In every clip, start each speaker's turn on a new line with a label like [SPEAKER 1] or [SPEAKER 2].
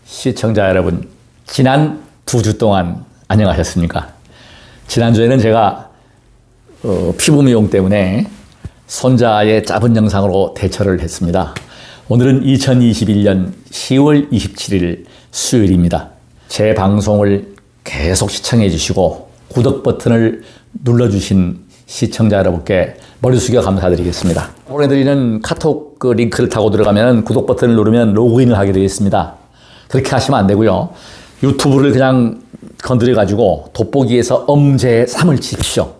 [SPEAKER 1] 시청자 여러분, 지난 2주 동안 안녕하셨습니까? 지난주에는 제가 피부 미용 때문에 손자의 짧은 영상으로 대처를 했습니다. 오늘은 2021년 10월 27일 수요일입니다. 제 방송을 계속 시청해 주시고 구독 버튼을 눌러주신 시청자 여러분께 머리 숙여 감사드리겠습니다. 보내드리는 카톡 링크를 타고 들어가면 구독 버튼을 누르면 로그인을 하게 되어 있습니다. 그렇게 하시면 안 되고요. 유튜브를 그냥 건드려가지고 돋보기에서 엄제3을 치십시오.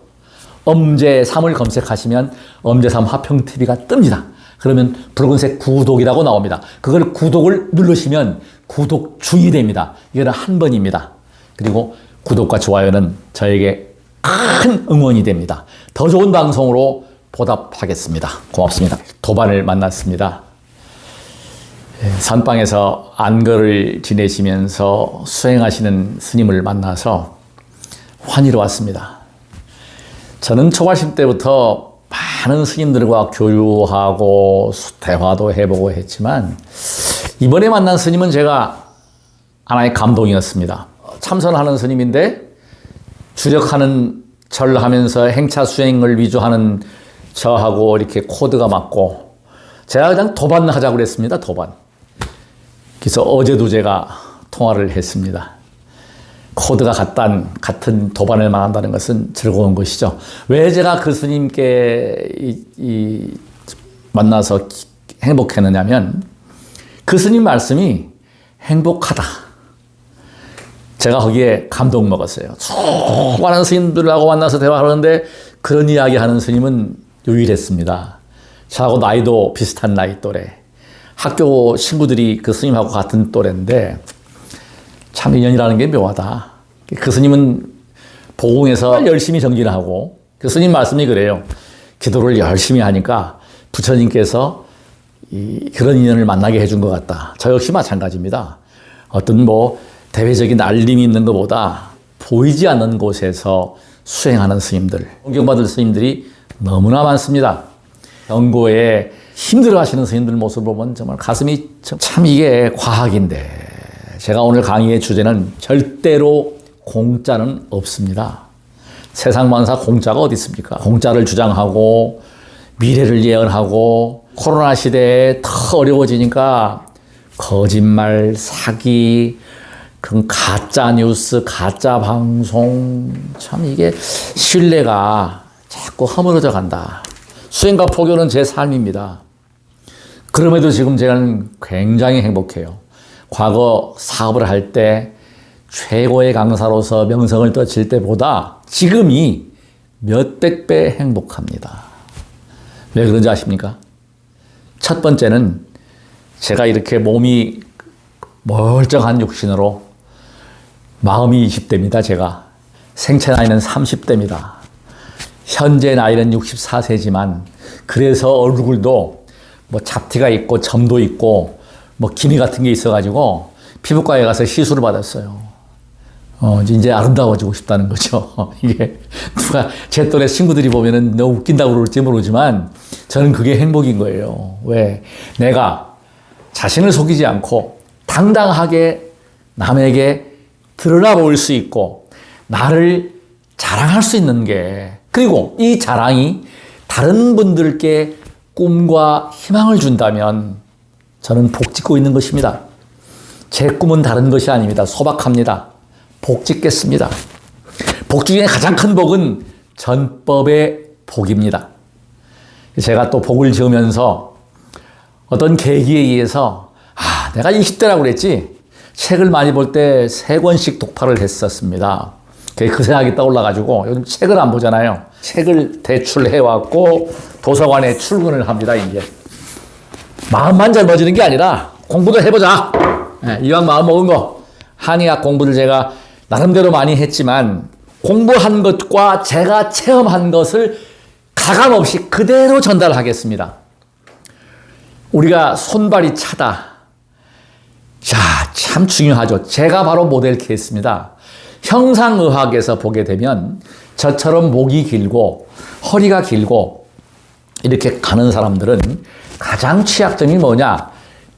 [SPEAKER 1] 엄제3을 검색하시면 엄제3 화평TV가 뜹니다. 그러면 붉은색 구독이라고 나옵니다. 그걸 구독을 누르시면 구독 중이 됩니다. 이거는 한 번입니다. 그리고 구독과 좋아요는 저에게 큰 응원이 됩니다. 더 좋은 방송으로 보답하겠습니다. 고맙습니다. 도반을 만났습니다. 선방에서 안거를 지내시면서 수행하시는 스님을 만나서 환희로웠습니다. 저는 초가심 때부터 많은 스님들과 교류하고 대화도 해보고 했지만 이번에 만난 스님은 제가 하나의 감동이었습니다. 참선하는 스님인데 주력하는 절하면서 행차 수행을 위주하는 저하고 이렇게 코드가 맞고 제가 그냥 도반 하자고 그랬습니다. 도반. 그래서 어제도 제가 통화를 했습니다. 코드가 같은 도반을 말한다는 것은 즐거운 것이죠. 왜 제가 그 스님께 만나서 행복했느냐면 그 스님 말씀이 행복하다. 제가 거기에 감동 먹었어요. 수많은 스님들하고 만나서 대화하는데 그런 이야기 하는 스님은 유일했습니다. 저하고 나이도 비슷한 나이 또래. 학교 친구들이 그 스님하고 같은 또래인데 참 인연이라는 게 묘하다. 그 스님은 보궁에서 열심히 정진을 하고 그 스님 말씀이 그래요. 기도를 열심히 하니까 부처님께서 그런 인연을 만나게 해준 것 같다. 저 역시 마찬가지입니다. 어떤 대외적인 알림이 있는 것보다 보이지 않는 곳에서 수행하는 스님들, 존경받을 스님들이 너무나 많습니다. 연고에 힘들어 하시는 스님들 모습을 보면 정말 가슴이 참 이게 과학인데 제가 오늘 강의의 주제는 절대로 공짜는 없습니다. 세상 만사 공짜가 어디 있습니까? 공짜를 주장하고 미래를 예언하고 코로나 시대에 더 어려워지니까 거짓말, 사기, 그런 가짜 뉴스, 가짜 방송 참 이게 신뢰가 자꾸 허물어져 간다. 수행과 포교는 제 삶입니다. 그럼에도 지금 저는 굉장히 행복해요. 과거 사업을 할 때 최고의 강사로서 명성을 떨칠 때보다 지금이 몇백 배 행복합니다. 왜 그런지 아십니까? 첫 번째는 제가 이렇게 몸이 멀쩡한 육신으로 마음이 20대입니다. 제가 생체 나이는 30대입니다. 현재 나이는 64세지만 그래서 얼굴도 잡티가 있고 점도 있고 기미 같은 게 있어가지고 피부과에 가서 시술을 받았어요. 이제 아름다워지고 싶다는 거죠. 이게 누가 제 또래 친구들이 보면은 너무 웃긴다고 그럴지 모르지만 저는 그게 행복인 거예요. 왜? 내가 자신을 속이지 않고 당당하게 남에게 드러나 보일 수 있고 나를 자랑할 수 있는 게 그리고 이 자랑이 다른 분들께 꿈과 희망을 준다면 저는 복 짓고 있는 것입니다. 제 꿈은 다른 것이 아닙니다. 소박합니다. 복 짓겠습니다. 복 중에 가장 큰 복은 전법의 복입니다. 제가 또 복을 지으면서 어떤 계기에 의해서 내가 20대라고 그랬지 책을 많이 볼 때 3권씩 독파를 했었습니다. 그 생각이 떠올라가지고 요즘 책을 안 보잖아요. 책을 대출해왔고 도서관에 출근을 합니다. 이제 마음만 젊어지는 게 아니라 공부도 해보자. 이왕 마음 먹은 거 한의학 공부를 제가 나름대로 많이 했지만 공부한 것과 제가 체험한 것을 가감없이 그대로 전달하겠습니다. 우리가 손발이 차다. 자, 참 중요하죠. 제가 바로 모델 케이스입니다. 형상의학에서 보게 되면 저처럼 목이 길고 허리가 길고 이렇게 가는 사람들은 가장 취약점이 뭐냐?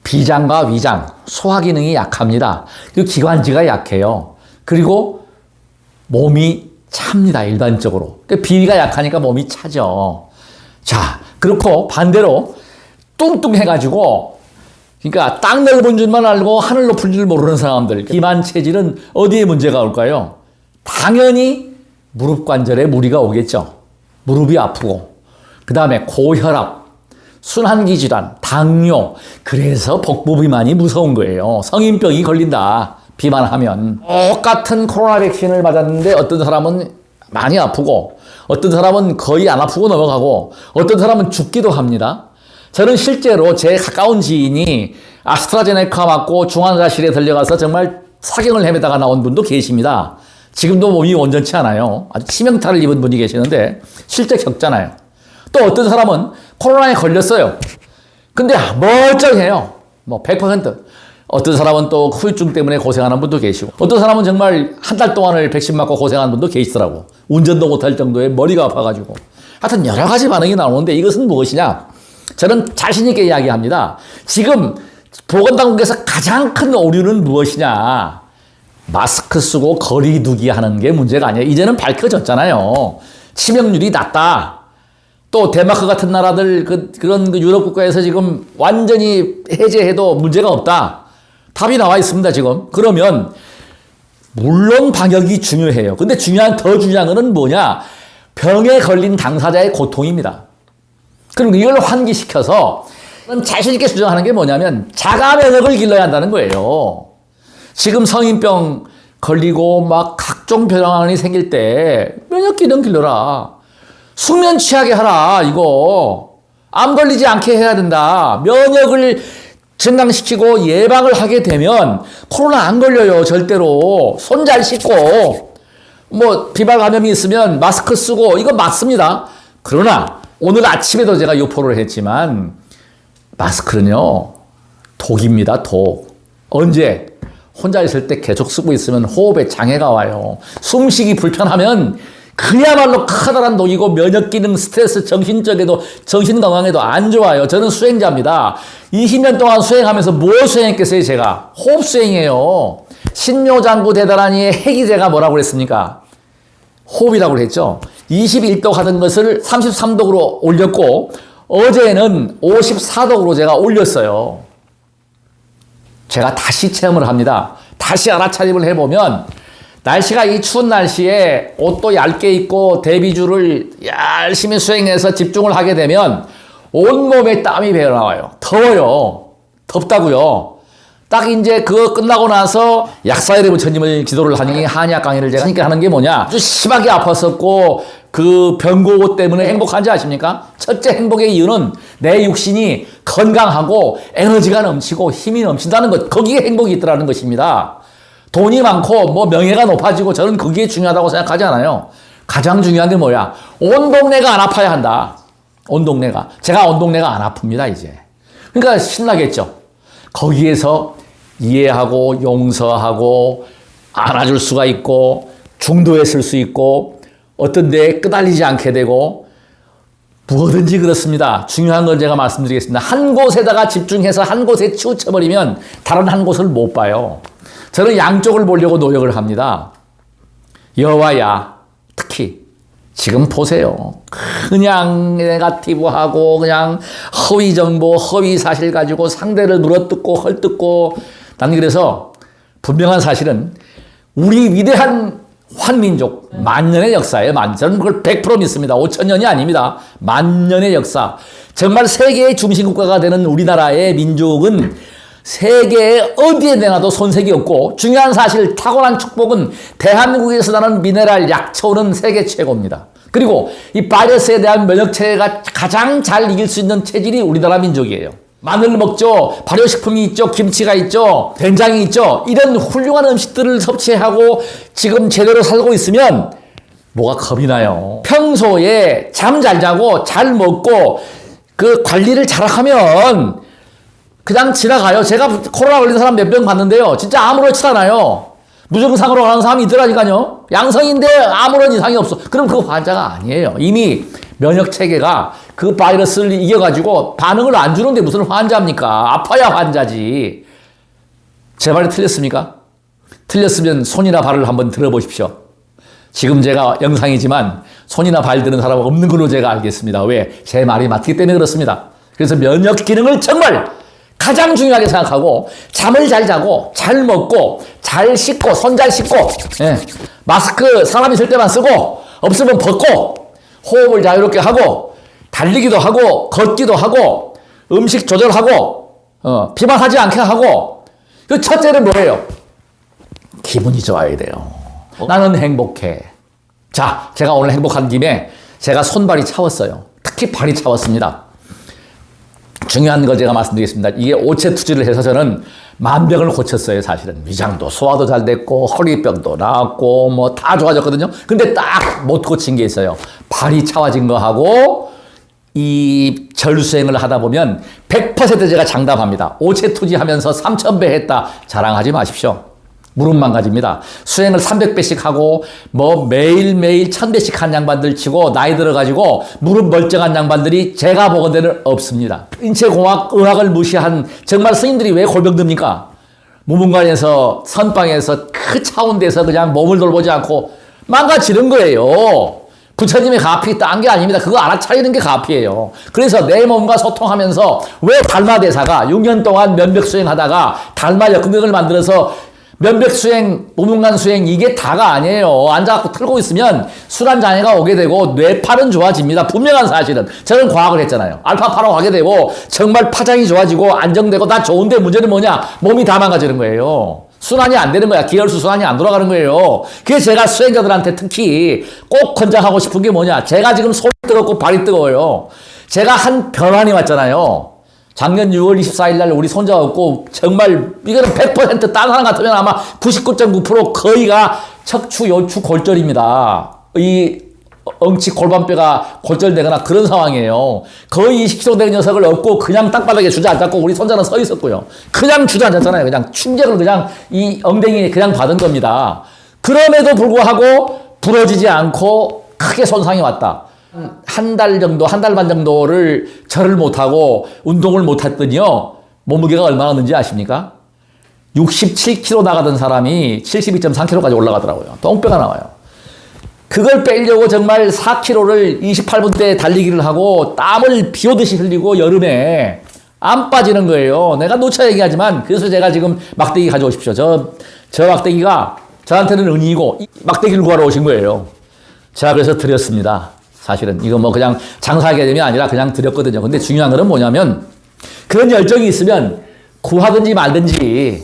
[SPEAKER 1] 비장과 위장, 소화 기능이 약합니다. 그리고 기관지가 약해요. 그리고 몸이 찹니다, 일반적으로. 그러니까 비위가 약하니까 몸이 차죠. 자, 그렇고 반대로 뚱뚱해가지고, 그러니까 땅 넓은 줄만 알고 하늘 높은 줄 모르는 사람들, 비만 체질은 어디에 문제가 올까요? 당연히 무릎 관절에 무리가 오겠죠. 무릎이 아프고, 그 다음에 고혈압, 순환기 질환, 당뇨. 그래서 복부비만이 무서운 거예요. 성인병이 걸린다, 비만하면. 똑같은 코로나 백신을 맞았는데 어떤 사람은 많이 아프고, 어떤 사람은 거의 안 아프고 넘어가고, 어떤 사람은 죽기도 합니다. 저는 실제로 제 가까운 지인이 아스트라제네카 맞고 중환자실에 들려가서 정말 사경을 헤매다가 나온 분도 계십니다. 지금도 몸이 온전치 않아요. 아주 치명타를 입은 분이 계시는데 실제 겪잖아요. 또 어떤 사람은 코로나에 걸렸어요. 근데 멀쩡해요. 뭐 100%. 어떤 사람은 또 후유증 때문에 고생하는 분도 계시고, 어떤 사람은 정말 한 달 동안을 백신 맞고 고생하는 분도 계시더라고. 운전도 못할 정도의 머리가 아파가지고. 하여튼 여러 가지 반응이 나오는데 이것은 무엇이냐? 저는 자신 있게 이야기합니다. 지금 보건당국에서 가장 큰 오류는 무엇이냐? 마스크 쓰고 거리 두기 하는 게 문제가 아니에요. 이제는 밝혀졌잖아요. 치명률이 낮다. 또 덴마크 같은 나라들 그런 유럽 국가에서 지금 완전히 해제해도 문제가 없다. 답이 나와 있습니다, 지금. 그러면 물론 방역이 중요해요. 근데 더 중요한 거는 뭐냐? 병에 걸린 당사자의 고통입니다. 그럼 이걸 환기시켜서 자신 있게 주장하는 게 뭐냐면 자가 면역을 길러야 한다는 거예요. 지금 성인병 걸리고 막 각종 병환이 생길 때 면역 기능 길러라. 숙면 취하게 하라, 이거. 암 걸리지 않게 해야 된다. 면역을 증강시키고 예방을 하게 되면 코로나 안 걸려요, 절대로. 손 잘 씻고, 뭐, 비발 감염이 있으면 마스크 쓰고, 이거 맞습니다. 그러나, 오늘 아침에도 제가 유포를 했지만, 마스크는요, 독입니다, 독. 언제? 혼자 있을 때 계속 쓰고 있으면 호흡에 장애가 와요. 숨쉬기 불편하면 그야말로 커다란 독이고 면역 기능, 스트레스, 정신적에도, 정신 건강에도 안 좋아요. 저는 수행자입니다. 20년 동안 수행하면서 뭘 수행했겠어요, 제가? 호흡 수행이에요. 신묘장구 대단하니의 핵이 제가 뭐라고 그랬습니까? 호흡이라고 그랬죠. 21도 하던 것을 33도로 올렸고, 어제는 54도로 제가 올렸어요. 제가 다시 체험을 합니다. 다시 알아차림을 해보면, 날씨가 이 추운 날씨에 옷도 얇게 입고 대비주를 열심히 수행해서 집중을 하게 되면 온몸에 땀이 배어나와요. 더워요. 덥다고요. 딱 이제 그거 끝나고 나서 약사일의 부처님을 기도를 하니 한의학 강의를 제가 하니까 하는 게 뭐냐? 아주 심하게 아팠었고 그 병고 때문에 행복한지 아십니까? 첫째 행복의 이유는 내 육신이 건강하고 에너지가 넘치고 힘이 넘친다는 것. 거기에 행복이 있더라는 것입니다. 돈이 많고 뭐 명예가 높아지고 저는 그게 중요하다고 생각하지 않아요. 가장 중요한 게 뭐야? 온 동네가 안 아파야 한다. 온 동네가. 제가 온 동네가 안 아픕니다, 이제. 그러니까 신나겠죠. 거기에서 이해하고 용서하고 안아줄 수가 있고 중도했을 수 있고 어떤 데에 끄달리지 않게 되고 뭐든지 그렇습니다. 중요한 건 제가 말씀드리겠습니다. 한 곳에다가 집중해서 한 곳에 치우쳐버리면 다른 한 곳을 못 봐요. 저는 양쪽을 보려고 노력을 합니다. 여와 야, 특히 지금 보세요. 그냥 네거티브하고 그냥 허위 정보, 허위 사실 가지고 상대를 물어뜯고 헐뜯고. 난 그래서 분명한 사실은 우리 위대한 환민족 만년의 역사예요. 저는 그걸 100% 믿습니다. 5,000년이 아닙니다. 만년의 역사. 정말 세계의 중심 국가가 되는 우리나라의 민족은 세계에 어디에 내놔도 손색이 없고, 중요한 사실 타고난 축복은 대한민국에서 나는 미네랄 약초는 세계 최고입니다. 그리고 이 바이러스에 대한 면역체계가 가장 잘 이길 수 있는 체질이 우리나라 민족이에요. 마늘 먹죠. 발효식품이 있죠. 김치가 있죠. 된장이 있죠. 이런 훌륭한 음식들을 섭취하고 지금 제대로 살고 있으면 뭐가 겁이 나요. 평소에 잠 잘 자고 잘 먹고 그 관리를 잘 하면 그냥 지나가요. 제가 코로나 걸린 사람 몇 명 봤는데요. 진짜 아무렇지도 않아요. 무증상으로 가는 사람이 있더라니까요. 양성인데 아무런 이상이 없어. 그럼 그거 환자가 아니에요. 이미 면역 체계가 그 바이러스를 이겨가지고 반응을 안 주는데 무슨 환자입니까? 아파야 환자지. 제 말이 틀렸습니까? 틀렸으면 손이나 발을 한번 들어보십시오. 지금 제가 영상이지만 손이나 발 드는 사람은 없는 걸로 제가 알겠습니다. 왜? 제 말이 맞기 때문에 그렇습니다. 그래서 면역 기능을 정말 가장 중요하게 생각하고 잠을 잘 자고 잘 먹고 잘 씻고 손 잘 씻고 마스크 사람 있을 때만 쓰고 없으면 벗고 호흡을 자유롭게 하고 달리기도 하고 걷기도 하고 음식 조절하고 비만하지 않게 하고 그 첫째는 뭐예요? 기분이 좋아야 돼요. 나는 행복해. 자, 제가 오늘 행복한 김에 제가 손발이 차웠어요. 특히 발이 차웠습니다. 중요한 거 제가 말씀드리겠습니다. 이게 오체 투지를 해서 저는 만병을 고쳤어요, 사실은. 위장도, 소화도 잘 됐고, 허리병도 나았고, 뭐 다 좋아졌거든요. 근데 딱 못 고친 게 있어요. 발이 차워진 거하고, 이 절수행을 하다 보면 100% 제가 장담합니다. 오체 투지 하면서 3,000배 했다. 자랑하지 마십시오. 무릎 망가집니다. 수행을 300배씩 하고 뭐 매일매일 1000배씩 한 양반들 치고 나이 들어가지고 무릎 멀쩡한 양반들이 제가 보건대는 없습니다. 인체공학, 의학을 무시한 정말 스님들이 왜 골병듭니까? 무문관에서 선방에서 그 차원대에서 그냥 몸을 돌보지 않고 망가지는 거예요. 부처님의 가피 딴 게 아닙니다. 그거 알아차리는 게 가피예요. 그래서 내 몸과 소통하면서 왜 달마대사가 6년 동안 면벽수행하다가 달마 역근경을 만들어서 면백수행, 무문관수행 이게 다가 아니에요. 앉아갖고 틀고 있으면 술한잔해가 오게 되고 뇌팔은 좋아집니다. 분명한 사실은. 저는 과학을 했잖아요. 알파파로 가게 되고 정말 파장이 좋아지고 안정되고 다 좋은데 문제는 뭐냐? 몸이 다 망가지는 거예요. 순환이 안 되는 거야. 기혈수 순환이 안 돌아가는 거예요. 그래서 제가 수행자들한테 특히 꼭 권장하고 싶은 게 뭐냐? 제가 지금 손이 뜨겁고 발이 뜨거워요. 제가 한 변환이 왔잖아요. 작년 6월 24일 날 우리 손자 없고 정말 이거는 100% 딴 사람 같으면 아마 99.9% 거의가 척추, 요추 골절입니다. 이 엉치 골반뼈가 골절되거나 그런 상황이에요. 거의 20kg 된 녀석을 업고 그냥 땅바닥에 주저앉았고 우리 손자는 서 있었고요. 그냥 주저앉았잖아요. 그냥 충격을 그냥 이 엉덩이에 그냥 받은 겁니다. 그럼에도 불구하고 부러지지 않고 크게 손상이 왔다. 한 달 정도, 한 달 반 정도를 절을 못하고 운동을 못했더니요. 몸무게가 얼마나 는지 아십니까? 67kg 나가던 사람이 72.3kg까지 올라가더라고요. 똥배가 나와요. 그걸 빼려고 정말 4kg를 28분대 달리기를 하고 땀을 비 오듯이 흘리고 여름에 안 빠지는 거예요. 내가 누차 얘기하지만 그래서 제가 지금 막대기 가져오십시오. 저 막대기가 저한테는 은이고 막대기를 구하러 오신 거예요. 제가 그래서 드렸습니다. 사실은 이거 뭐 그냥 장사하게 되면 아니라 그냥 드렸거든요. 근데 중요한 거는 뭐냐면 그런 열정이 있으면 구하든지 말든지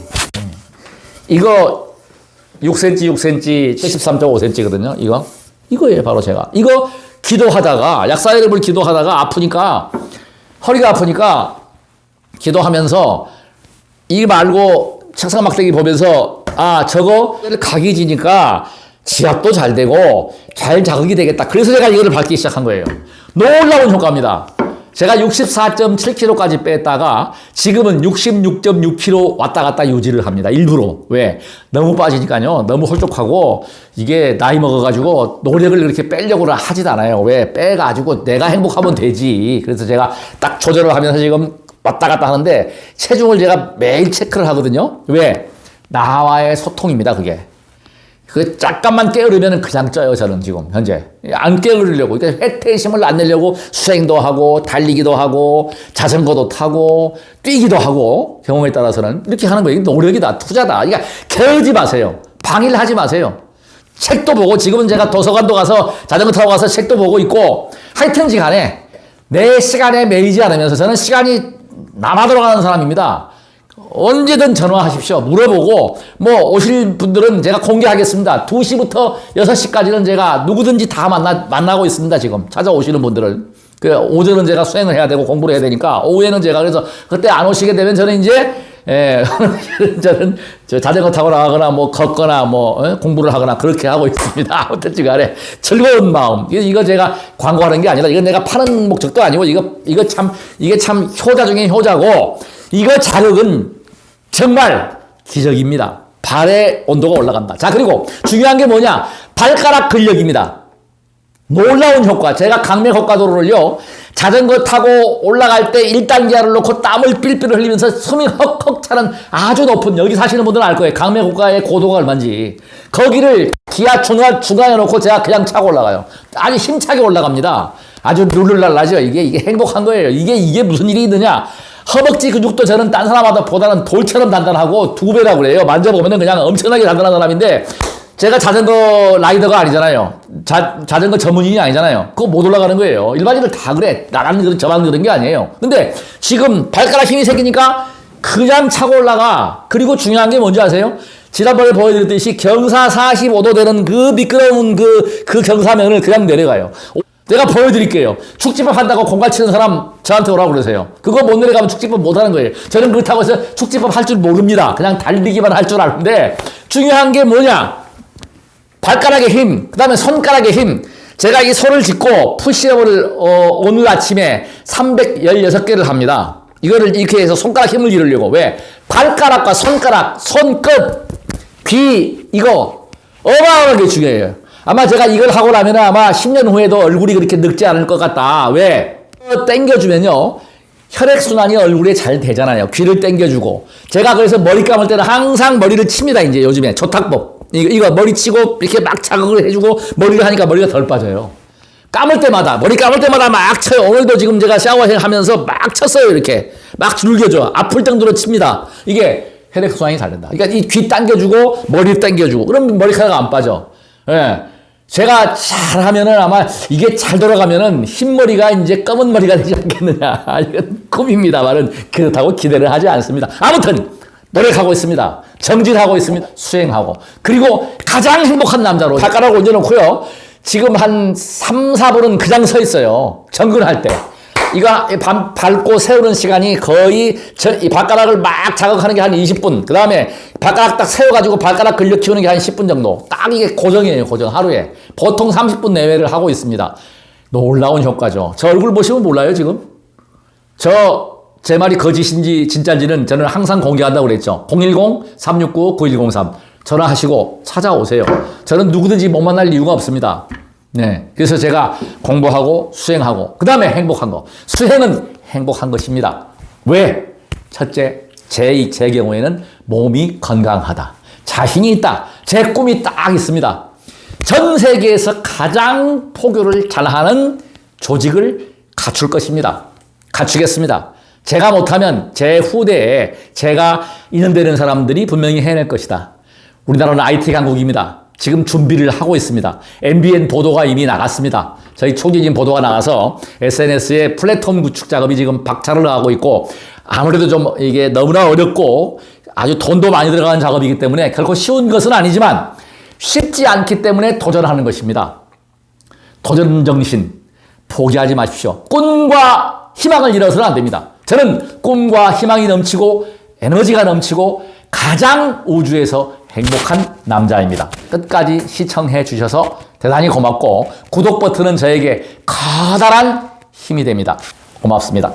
[SPEAKER 1] 이거 6cm, 6cm, 73.5cm거든요. 이거예요. 바로 제가. 이거 기도하다가 약사 이름을 기도하다가 아프니까 허리가 아프니까 기도하면서 이 말고 책상 막대기 보면서 저거 각이 지니까 지압도 잘 되고 잘 자극이 되겠다. 그래서 제가 이거를 밟기 시작한 거예요. 놀라운 효과입니다. 제가 64.7kg까지 뺐다가 지금은 66.6kg 왔다 갔다 유지를 합니다. 일부러. 왜? 너무 빠지니까요. 너무 홀쭉하고 이게 나이 먹어가지고 노력을 이렇게 빼려고 하지도 않아요. 왜? 빼가지고 내가 행복하면 되지. 그래서 제가 딱 조절을 하면서 지금 왔다 갔다 하는데 체중을 제가 매일 체크를 하거든요. 왜? 나와의 소통입니다. 그게. 그 잠깐만 깨어르면 그냥 쪄요. 저는 지금 현재 안 깨어르려고 그러니까 회퇴심을 안 내려고 수행도 하고 달리기도 하고 자전거도 타고 뛰기도 하고 경험에 따라서는 이렇게 하는 거예요. 노력이다, 투자다. 그러니까 게으르지 마세요. 방일하지 마세요. 책도 보고 지금은 제가 도서관도 가서 자전거 타고 가서 책도 보고 있고 하여튼지 간에 내 시간에 매이지 않으면서 저는 시간이 남아 돌아가는 사람입니다. 언제든 전화하십시오. 물어보고 뭐 오실 분들은 제가 공개하겠습니다. 2시부터 6시까지는 제가 누구든지 다 만나고 있습니다. 지금 찾아오시는 분들은. 오전은 제가 수행을 해야 되고 공부를 해야 되니까 오후에는 제가 그래서 그때 안 오시게 되면 저는 이제 저는 자전거 타고 나가거나 뭐 걷거나 뭐 공부를 하거나 그렇게 하고 있습니다. 아무튼 간에 즐거운 마음. 이거 제가 광고하는 게 아니라 이건 내가 파는 목적도 아니고 이게 참 효자 중에 효자고 이거 자극은 정말 기적입니다. 발의 온도가 올라간다. 자, 그리고 중요한 게 뭐냐? 발가락 근력입니다. 놀라운 효과. 제가 강매곡가도로를요, 자전거 타고 올라갈 때 1단계를 놓고 땀을 삘삘 흘리면서 숨이 헉헉 차는 아주 높은, 여기 사시는 분들은 알 거예요. 강매곡가의 고도가 얼마인지. 거기를 기아 중간에 놓고 제가 그냥 차고 올라가요. 아주 힘차게 올라갑니다. 아주 룰루랄라죠. 이게 행복한 거예요. 이게 무슨 일이 있느냐. 허벅지 근육도 저는 딴 사람마다 보다는 돌처럼 단단하고 2배라고 그래요. 만져보면 그냥 엄청나게 단단한 사람인데, 제가 자전거 라이더가 아니잖아요. 자전거 전문인이 아니잖아요. 그거 못 올라가는 거예요. 일반인들 다 그래. 나만 그런 저만 그런 게 아니에요. 근데 지금 발가락 힘이 생기니까 그냥 차고 올라가. 그리고 중요한 게 뭔지 아세요? 지난번에 보여드렸듯이 경사 45도 되는 그 미끄러운 그 경사면을 그냥 내려가요. 내가 보여드릴게요. 축지법 한다고 공갈 치는 사람 저한테 오라고 그러세요. 그거 못 내려가면 축지법 못 하는 거예요. 저는 그렇다고 해서 축지법 할 줄 모릅니다. 그냥 달리기만 할 줄 아는데, 중요한 게 뭐냐? 발가락의 힘, 그 다음에 손가락의 힘. 제가 이 손을 짚고 푸시업을 오늘 아침에 316개를 합니다. 이거를 이렇게 해서 손가락 힘을 기르려고. 왜? 발가락과 손가락, 손끝, 귀, 이거 어마어마하게 중요해요. 아마 제가 이걸 하고 나면 아마 10년 후에도 얼굴이 그렇게 늙지 않을 것 같다. 왜? 땡겨주면요, 혈액순환이 얼굴에 잘 되잖아요. 귀를 땡겨주고. 제가 그래서 머리 감을 때는 항상 머리를 칩니다. 이제 요즘에 조탁법. 이거 머리 치고 이렇게 막 자극을 해주고 머리를 하니까 머리가 덜 빠져요. 머리 감을 때마다 막 쳐요. 오늘도 지금 제가 샤워하면서 막 쳤어요. 이렇게 막 줄겨줘. 아플 정도로 칩니다. 이게 혈액순환이 잘 된다. 그러니까 이 귀 당겨주고 머리 당겨주고, 그럼 머리카락 안 빠져. 예. 제가 잘하면은 아마 이게 잘 돌아가면은 흰머리가 이제 검은 머리가 되지 않겠느냐. 이건 꿈입니다만은 그렇다고 기대를 하지 않습니다. 아무튼 노력하고 있습니다. 정진하고 있습니다. 수행하고. 그리고 가장 행복한 남자로 발가락 얹어놓고요. 지금 한 3, 4분은 그냥 서 있어요. 정근할 때. 이거 밟고 세우는 시간이 거의 이 발가락을 막 자극하는 게 한 20분. 그 다음에 발가락 딱 세워가지고 발가락 근력 키우는 게 한 10분 정도. 딱 이게 고정이에요. 고정. 하루에. 보통 30분 내외를 하고 있습니다. 놀라운 효과죠. 저 얼굴 보시면 몰라요, 지금? 제 말이 거짓인지 진짜인지는 저는 항상 공개한다고 그랬죠. 010-369-9103 전화하시고 찾아오세요. 저는 누구든지 못 만날 이유가 없습니다. 네. 그래서 제가 공부하고 수행하고, 그 다음에 행복한 거. 수행은 행복한 것입니다. 왜? 첫째, 제 경우에는 몸이 건강하다. 자신이 있다. 제 꿈이 딱 있습니다. 전 세계에서 가장 포교를 잘하는 조직을 갖출 것입니다. 갖추겠습니다. 제가 못하면 제 후대에 제가 인연되는 사람들이 분명히 해낼 것이다. 우리나라는 IT 강국입니다. 지금 준비를 하고 있습니다. MBN 보도가 이미 나갔습니다. 저희 총재님 보도가 나가서 SNS에 플랫폼 구축 작업이 지금 박차를 나가고 있고, 아무래도 좀 이게 너무나 어렵고 아주 돈도 많이 들어가는 작업이기 때문에 결코 쉬운 것은 아니지만 쉽지 않기 때문에 도전하는 것입니다. 도전 정신 포기하지 마십시오. 꿈과 희망을 잃어서는 안 됩니다. 저는 꿈과 희망이 넘치고 에너지가 넘치고 가장 우주에서 행복한 남자입니다. 끝까지 시청해 주셔서 대단히 고맙고, 구독 버튼은 저에게 커다란 힘이 됩니다. 고맙습니다.